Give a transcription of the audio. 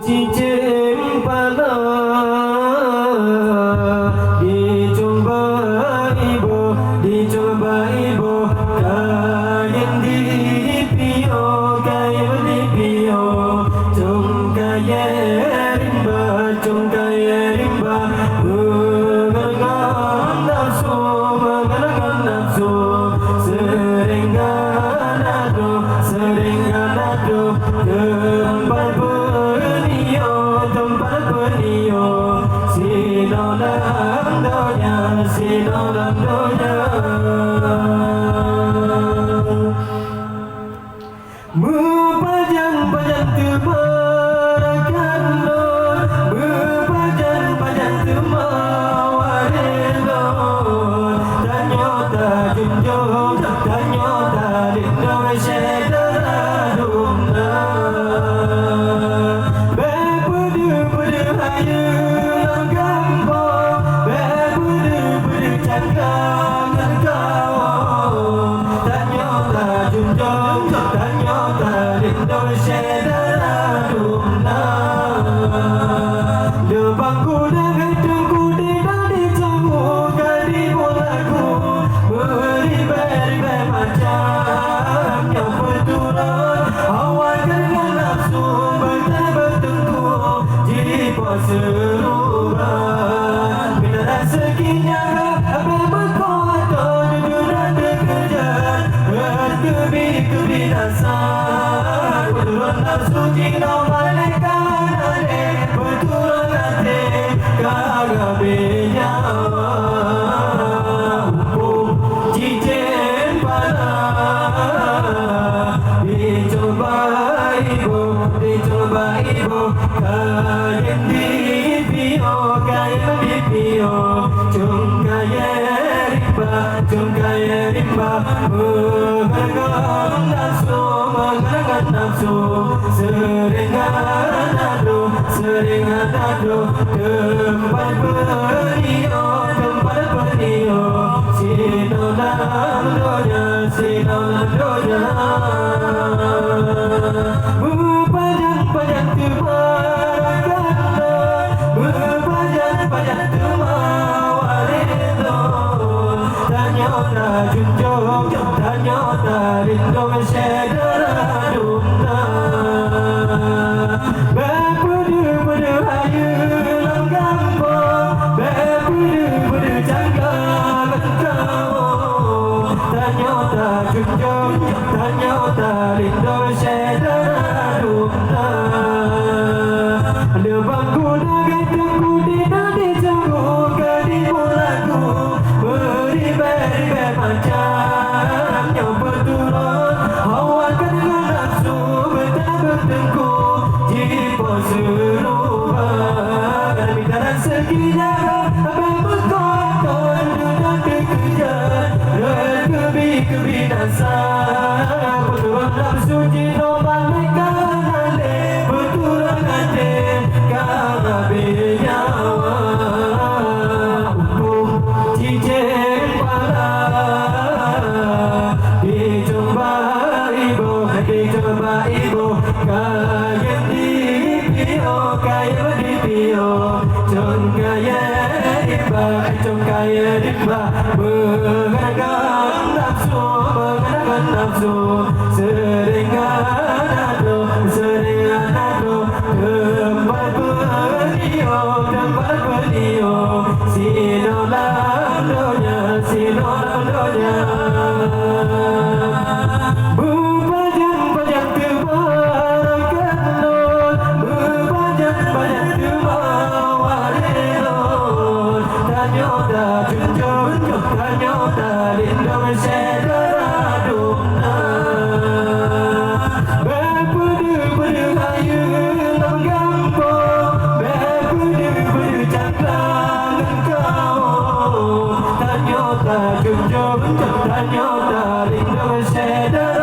cincin pala dicoba ibu kain dipio cung kaya rimba mengenang nafsu sering nado tempat penio silolang donya Mupajan tebarakan lor Mupajan temawarin lor Tanyota junjung Tanyota lindung syedara dumna Bepudu hayu gampang Bepudu cangkangan kawang Tanyota junjung Tanyota lindung syedara dumna Depan kuda gedung kuda dari semua kali mulaku Beribai macam yang berturut Awal dengan nafsu bertengkur Jipo seruan Bila rezekinya apa berkata Jujur dan terkejar Kebinasaan Berturut nafsu jina malaikat Berturut hati kagak benyawa Hukum cincin pala Dicoba ibu Kain dipio Cung kaya rimba Mengenang nafsu Sering nado Tempat penio Silolang donya Mupajan tebarakan lor Mupajan temawarin lor Tanyota junjung Tanyota lindung syedara dumna Bepudu hayu gampang Bepudu cangkangan kawang Tanyota junjung Tanyota lindung syedara dumna Depan kuda gedung kuda nanti semua kali mulaku Beribai macam yang berturut Awalkan dengan nafsu bertengkur Jipo seruan Minta rezekinya apa berkotor Dan terkejar Dan kebinasaan Berturut nafsu jino malaikat Berturut hati kagak benyawa Hukum cincin pala Dicoba ibu Kain dipio Cung kaya rimba Mengenang nafsu Sering nado Tempat penio Silolang donya Mupajan tebarakan lor Mupajan temawarin lor Tanyota junjung Tanyota lindung syedara dumna Bepudu hayu gampang Bepudu cangkangan kawang Tanyota junjung Tanyota lindung syedara